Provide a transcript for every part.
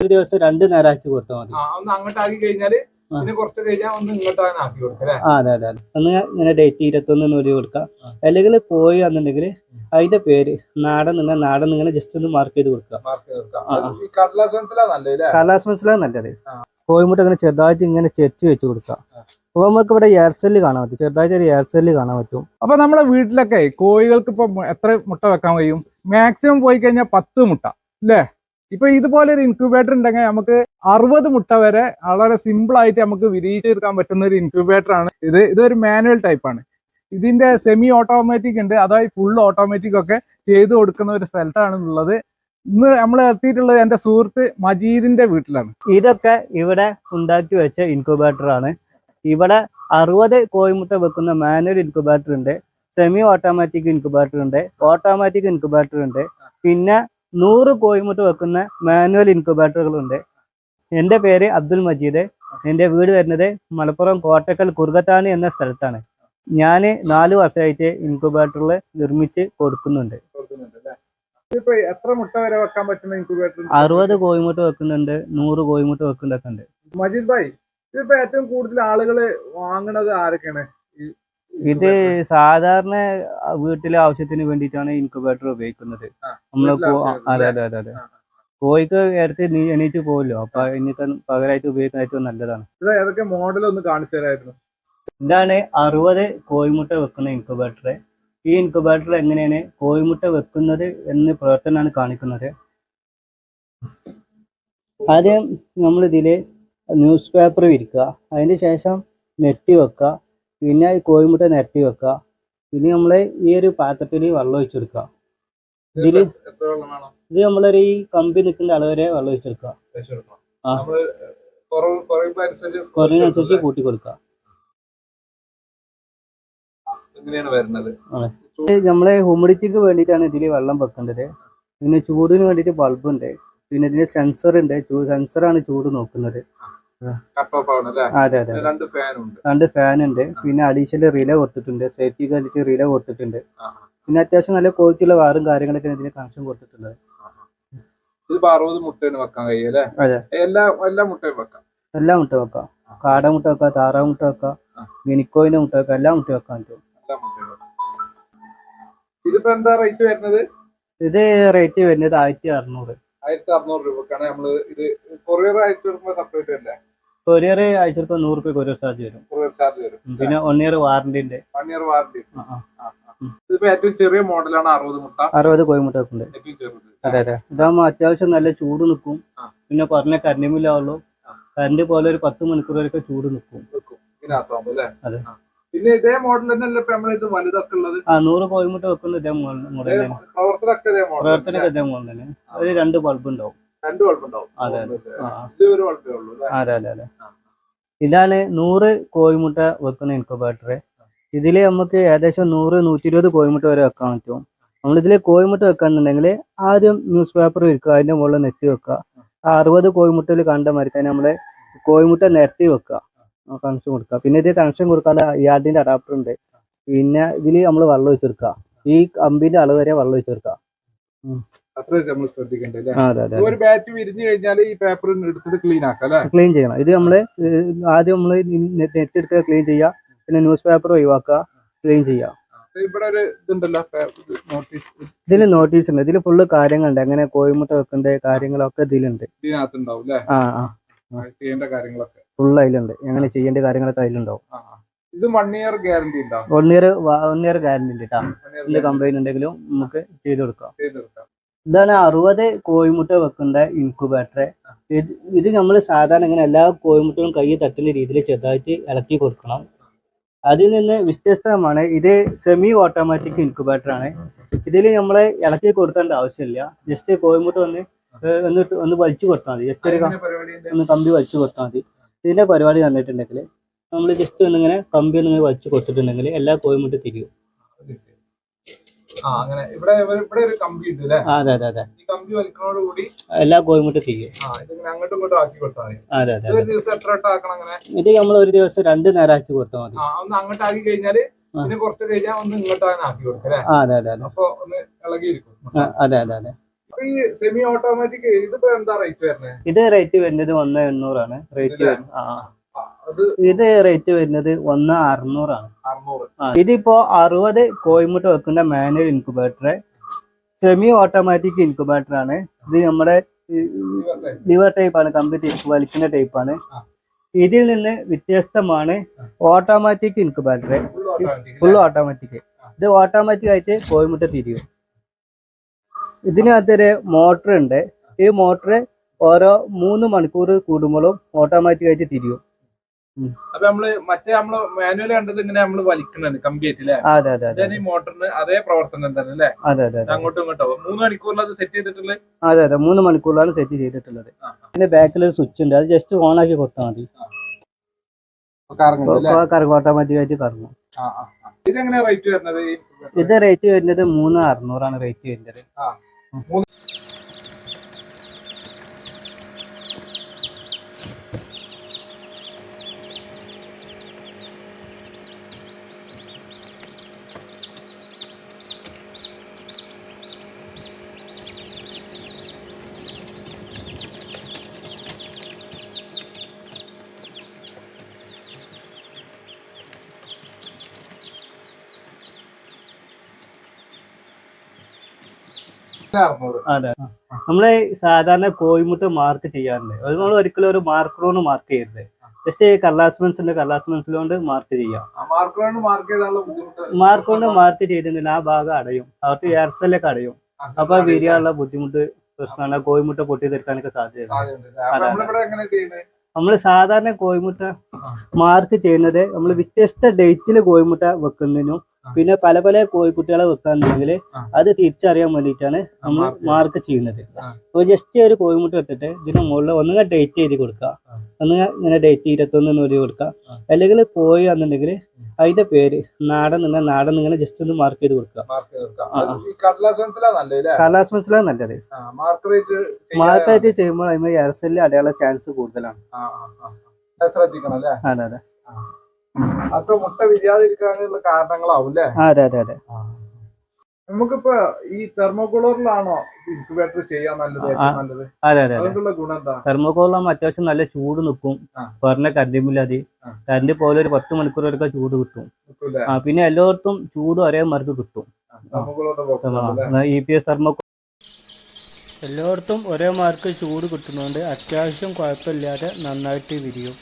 ഒരു ദിവസം 2 നേരമാക്കി കൊടുത്താൽ മതി. ഒന്ന് അങ്ങോട്ടാക്കി കഴിഞ്ഞാല് പിന്നെ കുറച്ച് കഴിഞ്ഞാൽ ഒന്ന് ഇങ്ങോട്ടാണ് ആക്കി കൊടുക്കാം. അതെ അതെ അതെ. ഒന്ന് ഇങ്ങനെ ഡേറ്റ് 21 ഒരു കൊടുക്കാം. അല്ലെങ്കിൽ കോഴി എന്നുണ്ടെങ്കിൽ അതിന്റെ പേര് നാടൻ നിങ്ങൾ ജസ്റ്റ് ഒന്ന് മാർക്ക് ചെയ്ത് കൊടുക്കുക. കടലാസ് മനസ്സിലാണ് നല്ലത്. കോഴിമുട്ട ഇങ്ങനെ ചെറുതായിട്ട് ഇങ്ങനെ ചെരിച്ച് വെച്ച് കൊടുക്കാം. അപ്പൊ നമുക്ക് ഇവിടെ എയർസെല്ല് കാണാൻ പറ്റും, ചെറുതായിട്ട് ഒരു എയർസെല്ല് കാണാൻ പറ്റും. അപ്പൊ നമ്മളെ വീട്ടിലൊക്കെ കോഴികൾക്ക് ഇപ്പൊ എത്ര മുട്ട വെക്കാൻ കഴിയും? മാക്സിമം പോയി കഴിഞ്ഞാൽ 10 മുട്ട അല്ലേ? ഇപ്പൊ ഇതുപോലെ ഒരു ഇൻക്യുബേറ്റർ ഉണ്ടെങ്കിൽ നമുക്ക് 60 മുട്ട വരെ വളരെ സിമ്പിൾ ആയിട്ട് നമുക്ക് വിരിയിച്ചെടുക്കാൻ പറ്റുന്ന ഒരു ഇൻക്യുബേറ്റർ ആണ് ഇത്. ഇതൊരു മാനുവൽ ടൈപ്പ് ആണ്. ഇതിന്റെ സെമി ഓട്ടോമാറ്റിക് ഉണ്ട്, അതായത് ഫുൾ ഓട്ടോമാറ്റിക് ഒക്കെ ചെയ്ത് കൊടുക്കുന്ന ഒരു സ്ഥലത്താണ് ഉള്ളത്. ഇന്ന് നമ്മൾ എത്തിയിട്ടുള്ളത് എന്റെ സുഹൃത്ത് മജീദിന്റെ വീട്ടിലാണ്. ഇതൊക്കെ ഇവിടെ ഉണ്ടാക്കി വെച്ച ഇൻക്യുബേറ്റർ ആണ്. ഇവിടെ 60 കോഴിമുട്ട വെക്കുന്ന മാനുവൽ ഇൻക്യുബേറ്റർ ഉണ്ട്, സെമി ഓട്ടോമാറ്റിക് ഇൻക്യുബേറ്റർ ഉണ്ട്, ഓട്ടോമാറ്റിക് ഇൻക്യുബേറ്റർ ഉണ്ട്, പിന്നെ 100 കോഴിമുട്ട വെക്കുന്ന മാനുവൽ ഇൻക്യുബേറ്ററുകളുണ്ട്. എൻ്റെ പേര് അബ്ദുൽ മജീദ്. എൻ്റെ വീട് വരുന്നത് മലപ്പുറം കോട്ടക്കൽ കുറുകത്താണി എന്ന സ്ഥലത്താണ്. ഞാൻ 4 വർഷമായിട്ട് ഇൻക്യുബേറ്ററിൽ നിർമ്മിച്ച് കൊടുക്കുന്നുണ്ട്. എത്ര മുട്ട വരെ വെക്കാൻ പറ്റുന്ന ഇൻക്യുബേറ്റർ? 60 കോഴിമുട്ട വെക്കുന്നുണ്ട്, 100 കോഴിമുട്ട വെക്കുന്നതൊക്കെ ഉണ്ട്. മജീദ് ഭായ്, ഇതിപ്പോ ഏറ്റവും കൂടുതൽ ആളുകൾ വാങ്ങണത് ആരൊക്കെയാണ്? ഇത് സാധാരണ വീട്ടിലെ ആവശ്യത്തിന് വേണ്ടിയിട്ടാണ് ഇൻക്യുബേറ്റർ ഉപയോഗിക്കുന്നത്. നമ്മള് അതെ അതെ അതെ അതെ. കോഴിക്ക് നേരത്തെ എണീറ്റ് പോകല്ലോ, അപ്പൊ എനിക്ക് പകരമായിട്ട് ഉപയോഗിക്കാൻ ഏറ്റവും നല്ലതാണ്. ഏതൊക്കെ മോഡൽ ഒന്ന് കാണിച്ചു തരായിരുന്നു? ഇതാണ് 60 കോഴിമുട്ട വെക്കുന്ന ഇൻക്യുബേറ്റർ. ഈ ഇൻക്യുബേറ്റർ എങ്ങനെയാണ് കോഴിമുട്ട വെക്കുന്നത് എന്ന് പ്രവർത്തനമാണ് കാണിക്കുന്നത്. ആദ്യം നമ്മളിതില് ന്യൂസ് പേപ്പർ വിരിക്കുക, അതിന് ശേഷം നെറ്റ് വെക്കുക, പിന്നെ ഈ കോഴിമുട്ട നിരത്തി വെക്കുക, പിന്നെ നമ്മള് ഈ ഒരു പാത്രത്തിൽ വെള്ളം ഒഴിച്ചെടുക്കുക. ഇത് നമ്മളൊരു ഈ കമ്പി നിൽക്കുന്ന അളവരെ വെള്ളം ഒഴിച്ചെടുക്കുക. കുറവിനനുസരിച്ച് കൂട്ടി കൊടുക്കുക. നമ്മളെ ഹ്യൂമിഡിറ്റിക്ക് വേണ്ടിയിട്ടാണ് ഇതിൽ വെള്ളം വെക്കേണ്ടത്. പിന്നെ ചൂടിന് വേണ്ടിയിട്ട് ബൾബ് ഉണ്ട്, പിന്നെ ഇതിന് സെൻസർ ഉണ്ട്. സെൻസറാണ് ചൂട് നോക്കുന്നത്. അതെ അതെ. 2 ഫാൻ ഉണ്ട്, പിന്നെ അഡീഷണൽ റിലേ കൊടുത്തിട്ടുണ്ട്, സേഫ്റ്റിക്ക് വേണ്ടിയിട്ട് റിലേ കൊടുത്തിട്ടുണ്ട്. പിന്നെ അത്യാവശ്യം നല്ല ക്വാളിറ്റിയുള്ള വാറും കാര്യങ്ങളൊക്കെ ഇതിന് കണക്ഷൻ കൊടുത്തിട്ടുള്ളത്. എല്ലാ മുട്ട വെക്കാം. കാടമുട്ട വെക്കാം, താറാമുട്ട വെക്കാം, ഗിനിക്കോയിന്റെ മുട്ട വെക്കാം, എല്ലാ മുട്ട വെക്കാൻ പറ്റും. ഇത് റേറ്റ് വരുന്നത് 1600. 1600 രൂപക്കാണ് നമ്മള് ഇത് കൊറിയർ അയച്ചെടുക്കുമ്പോൾ സെപ്പറേറ്റ് അല്ലേ? കൊറിയർ അയച്ചെടുക്കുമ്പോൾ 100 രൂപ കൊറിയർ ചാർജ് വരും. പിന്നെ 1 ഇയർ വാറന്റി ഉണ്ട്. ഇതിപ്പോ ഏറ്റവും ചെറിയ മോഡലാണ് 60 മുട്ട. 60 കോഴിമുട്ട വെക്കുന്നുണ്ട്. അതെ അതെ. ഇതാകുമ്പോ അത്യാവശ്യം നല്ല ചൂട് നിൽക്കും. പിന്നെ പറഞ്ഞ കറണ്ട് ബില്ലാവുള്ളൂ. കറണ്ട് പോലെ ഒരു 10 മണിക്കൂർ വരെയൊക്കെ ചൂട് നിൽക്കും. അതെ. പിന്നെ ഇതേ മോഡൽ തന്നെയല്ലേ ഇത് വലുതൊക്കെ ഉള്ളത്? 100 കോഴിമുട്ട വെക്കുന്ന ഇതേ മോഡൽ തന്നെ. പ്രവർത്തനമൊക്കെ ഇതേ മോഡൽ തന്നെ. ഒരു 2 ബൾബ് ഉണ്ടാവും. 2 ബൾബ് ഉണ്ടാവും. അതെ അതെ. ഒരു ബൾബേ ഉള്ളൂ. അതെ അതെ അതെ. ഇതാണ് 100 കോഴിമുട്ട വെക്കുന്ന ഇൻക്യുബേറ്റർ. ഇതില് നമുക്ക് ഏകദേശം 100-120 കോഴിമുട്ട വരെ വെക്കാൻ പറ്റും. നമ്മളിതിൽ കോഴിമുട്ട വെക്കാന്നുണ്ടെങ്കിൽ ആദ്യം ന്യൂസ് പേപ്പർ വിൽക്കുക, അതിന്റെ മുകളിൽ നെറ്റ് വെക്കുക. 60 കോഴിമുട്ടയിൽ കണ്ട മരിക്കാൻ നമ്മള് കോഴിമുട്ട നിരത്തി വെക്കുക, കണക്ഷൻ കൊടുക്കുക. പിന്നെ ഇത് കണക്ഷൻ കൊടുക്കാതെ യാർഡിന്റെ അഡാപ്റ്റർ ഉണ്ട്. പിന്നെ ഇതില് നമ്മൾ വെള്ളം ഒഴിച്ചെടുക്കുക, ഈ കമ്പിന്റെ അളവ് വരെ വെള്ളം ഒഴിച്ചെടുക്കുക. ക്ലീൻ ചെയ്യണം. ഇത് നമ്മള് ആദ്യം നമ്മള് നെറ്റ് എടുക്കുക, ക്ലീൻ ചെയ്യുക, പിന്നെ ന്യൂസ് പേപ്പർ ഒഴിവാക്കുക, ക്ലീൻ ചെയ്യുക. ഇതില് നോട്ടീസ് ഉണ്ട്. ഇതില് ഫുള്ള് കാര്യങ്ങളുണ്ട്, എങ്ങനെ കോഴിമുട്ട വെക്കേണ്ട കാര്യങ്ങളൊക്കെ ഇതിലുണ്ട്. ഫുൾ അതിലുണ്ട്, എങ്ങനെ ചെയ്യേണ്ട കാര്യങ്ങളൊക്കെ അതിലുണ്ടാവും. ഇത് 1 ഇയർ ഗ്യാരണ്ടി ഉണ്ടോ? 1 ഇയർ ഗ്യാരണ്ടി ഉണ്ട് കേട്ടോ. എന്ത് കംപ്ലൈന്റ് ഉണ്ടെങ്കിലും നമുക്ക് ചെയ്ത് കൊടുക്കാം. ഇതാണ് 60 കോഴിമുട്ട വെക്കേണ്ട ഇൻക്യുബേറ്റർ. ഇത് നമ്മൾ സാധാരണ ഇങ്ങനെ എല്ലാ കോഴിമുട്ടകളും കൈ തട്ടുന്ന രീതിയിൽ ചെറുതായിട്ട് ഇളക്കി കൊടുക്കണം. അതിൽ നിന്ന് വ്യത്യസ്തമാണ് ഇത് സെമി ഓട്ടോമാറ്റിക് ഇൻക്യുബേറ്റർ ആണ്. ഇതിൽ നമ്മൾ ഇളക്കി കൊടുക്കേണ്ട ആവശ്യമില്ല. ജസ്റ്റ് കോഴിമുട്ട ഒന്ന് വലിച്ചു കൊടുത്താൽ മതി. ജസ്റ്റ് ഒന്ന് കമ്പി വലിച്ചു കൊടുത്താൽ മതി. ഇതിന്റെ പരിപാടി കണ്ടിട്ടുണ്ടെങ്കിൽ നമ്മൾ ജസ്റ്റ് ഒന്നിങ്ങനെ കമ്പി ഒന്നിങ്ങനെ വലിച്ചു കൊടുത്തിട്ടുണ്ടെങ്കിൽ എല്ലാ കോഴിമുട്ട തിരിയും. അതെ അതെ അതെ. എല്ലാ കോഴിമുട്ട തിരിയും. അതെ അതെ. ഇത് നമ്മൾ ഒരു ദിവസം 2 നേരമാക്കി കൊടുത്താൽ മതി. അതെ അതെ അതെ. അതെ അതെ അതെ. അപ്പൊ ഈ സെമി ഓട്ടോമാറ്റിക് ഇതിപ്പോ എന്താ റേറ്റ് വരുന്നത്? ഇത് റേറ്റ് വരുന്നത് 1,800 റേറ്റ്. ഇത് റേറ്റ് വരുന്നത് 1,600. ഇതിപ്പോ 60 കോഴിമുട്ട വെക്കുന്ന manual incubator, semi automatic incubator ആണ്. ഇത് നമ്മുടെ ലിവർ ടൈപ്പ് ആണ്, കംപ്ലീറ്റ് വലിക്കുന്ന ടൈപ്പ് ആണ്. ഇതിൽ നിന്ന് വ്യത്യസ്തമാണ് ഓട്ടോമാറ്റിക് ഇൻക്യുബേറ്റർ, ഫുൾ ഓട്ടോമാറ്റിക്. ഇത് ഓട്ടോമാറ്റിക് ആയിട്ട് കോഴിമുട്ട തിരിയും. ഇതിനകത്തൊരു മോട്ടർ ഉണ്ട്. ഈ മോട്ടർ ഓരോ 3 മണിക്കൂർ കൂടുമ്പോഴും ഓട്ടോമാറ്റിക് ആയിട്ട് തിരിയും. അപ്പൊ നമ്മള് മാനുവൽ കണ്ടത് ഇങ്ങനെ നമ്മള് വലിക്കണത് കമ്പിയായിട്ട് അല്ലേ? അതെ അതെ അതെ. ഈ മോട്ടറിന് അതേ പ്രവർത്തനം തന്നെ അല്ലേ? അതെ അതെ. അങ്ങോട്ടും ഇങ്ങോട്ടോ 3 മണിക്കൂറിൽ അത് സെറ്റ് ചെയ്തിട്ടുള്ളത്? അതെ അതെ, 3 മണിക്കൂറിലാണ് സെറ്റ് ചെയ്തിട്ടുള്ളത്. പിന്നെ ബാക്കിലൊരു സ്വിച്ച് ഉണ്ട്, അത് ജസ്റ്റ് ഓൺ ആക്കി കൊടുത്താൽ മതി, ഓട്ടോമാറ്റിക് ആയിട്ട് കറങ്ങും. ഇതെങ്ങനെ റേറ്റ് വരുന്നത്? ഇത് റേറ്റ് വരുന്നത് 3,600 റേറ്റ് വരുന്നത്. അതെ, നമ്മള് സാധാരണ കോഴിമുട്ട മാർക്ക് ചെയ്യാറുണ്ട്. അത് നമ്മൾ ഒരിക്കലും ഒരു മാർക്കറോണ് മാർക്ക് ചെയ്യരുത്. ജസ്റ്റ് കർലാസ്മെൻസിലോണ്ട് മാർക്ക് ചെയ്യാം. മാർക്ക് കൊണ്ട് മാർക്ക് ചെയ്തിട്ടുണ്ടെങ്കിൽ ആ ഭാഗം അടയും, അവർക്ക് എയർസെല്ലൊക്കെ അടയും. അപ്പൊ വിരിയാനുള്ള ബുദ്ധിമുട്ട് പ്രശ്നമാണ്, കോഴിമുട്ട പൊട്ടി തെറ്റാനൊക്കെ സാധ്യത. നമ്മൾ സാധാരണ കോഴിമുട്ട മാർക്ക് ചെയ്യുന്നത് നമ്മൾ വ്യത്യസ്ത ഡേറ്റിൽ കോഴിമുട്ട വെക്കുന്നതിനും പിന്നെ പല പല കോഴിക്കുട്ടികളെ വെക്കാന്നുണ്ടെങ്കിൽ അത് തിരിച്ചറിയാൻ വേണ്ടിയിട്ടാണ് നമ്മൾ മാർക്ക് ചെയ്യുന്നത്. അപ്പോൾ ജസ്റ്റ് ഒരു കോഴിമുട്ട എടുത്തിട്ട് ഇതിന് മുകളിൽ ഒന്നുകിൽ ഡേറ്റ് എഴുതി കൊടുക്കുക, ഒന്നുകിൽ ഇങ്ങനെ ഡേറ്റ് 21 എന്ന് എഴുതി കൊടുക്കുക, അല്ലെങ്കിൽ കോഴി എന്നുണ്ടെങ്കിൽ അതിന്റെ പേര് നാടൻ ഇങ്ങനെ ജസ്റ്റ് ഒന്ന് മാർക്ക് ചെയ്ത് കൊടുക്കുക. കർലാസ്മെൻസിലാണ് നല്ലത്. മാർക്കായിട്ട് ചെയ്യുമ്പോൾ അതിന് എയർസെല്ലിൽ അടയാള ചാൻസ് കൂടുതലാണ്. അതെ അതെ. മുട്ട വിരിയാതിരിക്കാനുള്ള കാരണങ്ങളാവും അല്ലേ? അതെ അതെ അതെ. നമുക്കിപ്പോ ഈ തെർമോകൂളറിലാണോ ഇൻക്യുബേറ്റർ ചെയ്യാൻ നല്ലത്? അതെ അതെ. അതുകൊണ്ടുള്ള ഗുണം എന്താ? തെർമോകൂളാകുമ്പോൾ അത്യാവശ്യം നല്ല ചൂട് നിൽക്കും, പറഞ്ഞ കറണ്ടില്ലാതെ കറണ്ട് പോലെ ഒരു 10 മണിക്കൂർ വരെ ചൂട് കിട്ടും. പിന്നെ എല്ലായിടത്തും ചൂട് ഒരേ മരുന്ന് കിട്ടും. EPS തെർമോകൂൾ എല്ലായിടത്തും ഒരേ മാർക്ക് ചൂട് കിട്ടുന്നതുകൊണ്ട് അത്യാവശ്യം കുഴപ്പമില്ലാതെ നന്നായിട്ട് വിരിയും.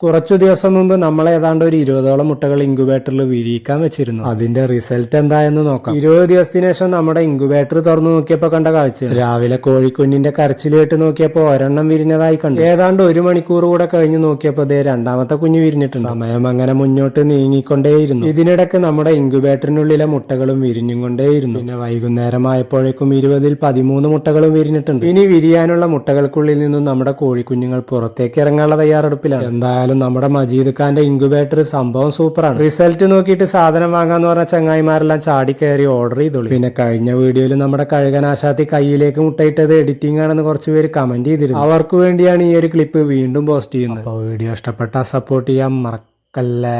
കുറച്ചു ദിവസം മുമ്പ് നമ്മൾ ഏതാണ്ട് ഒരു 20ഓളം മുട്ടകൾ ഇൻക്യുബേറ്ററിൽ വിരിയിക്കാൻ വെച്ചിരുന്നു. അതിന്റെ റിസൾട്ട് എന്തായെന്ന് നോക്കാം. 20 ദിവസത്തിന് ശേഷം നമ്മുടെ ഇൻക്യുബേറ്റർ തുറന്നു നോക്കിയപ്പോ കണ്ട കാഴ്ച, രാവിലെ കോഴിക്കുഞ്ഞിന്റെ കരച്ചിൽ കേട്ട് നോക്കിയപ്പോ ഒരെണ്ണം വിരിഞ്ഞതായി കണ്ടു. ഏതാണ്ട് 1 മണിക്കൂർ കൂടെ കഴിഞ്ഞ് നോക്കിയപ്പോ ദേ രണ്ടാമത്തെ കുഞ്ഞ് വിരിഞ്ഞിട്ടുണ്ട്. സമയം അങ്ങനെ മുന്നോട്ട് നീങ്ങിക്കൊണ്ടേയിരുന്നു. ഇതിനിടയ്ക്ക് നമ്മുടെ ഇൻക്യുബേറ്ററിനുള്ളിലെ മുട്ടകളും വിരിഞ്ഞും കൊണ്ടേയിരുന്നു. പിന്നെ വൈകുന്നേരമായപ്പോഴേക്കും 20ൽ 13 മുട്ടകളും വിരിഞ്ഞിട്ടുണ്ട്. ഇനി വിരിയാനുള്ള മുട്ടകൾക്കുള്ളിൽ നിന്നും നമ്മുടെ കോഴിക്കുഞ്ഞുങ്ങൾ പുറത്തേക്ക് ഇറങ്ങാനുള്ള തയ്യാറെടുപ്പിലാണ്. എന്തായാലും നമ്മുടെ മജീദ് ഖാന്റെ ഇൻക്യുബേറ്റർ സംഭവം സൂപ്പറാണ്. റിസൾട്ട് നോക്കിയിട്ട് സാധനം വാങ്ങാന്ന് പറഞ്ഞ ചങ്ങായിമാരെല്ലാം ചാടി കയറി ഓർഡർ ചെയ്തോളൂ. പിന്നെ കഴിഞ്ഞ വീഡിയോയിൽ നമ്മുടെ കഴുകനാശാത്തി കയ്യിലേക്ക് മുട്ടയിട്ടത് എഡിറ്റിംഗ് ആണെന്ന് കുറച്ചുപേര് കമന്റ് ചെയ്തിരുന്നു. അവർക്ക് വേണ്ടിയാണ് ഈ ഒരു ക്ലിപ്പ് വീണ്ടും പോസ്റ്റ് ചെയ്യുന്നത്. അപ്പോൾ വീഡിയോ ഇഷ്ടപ്പെട്ടാൽ സപ്പോർട്ട് ചെയ്യാൻ മറക്കല്ലേ.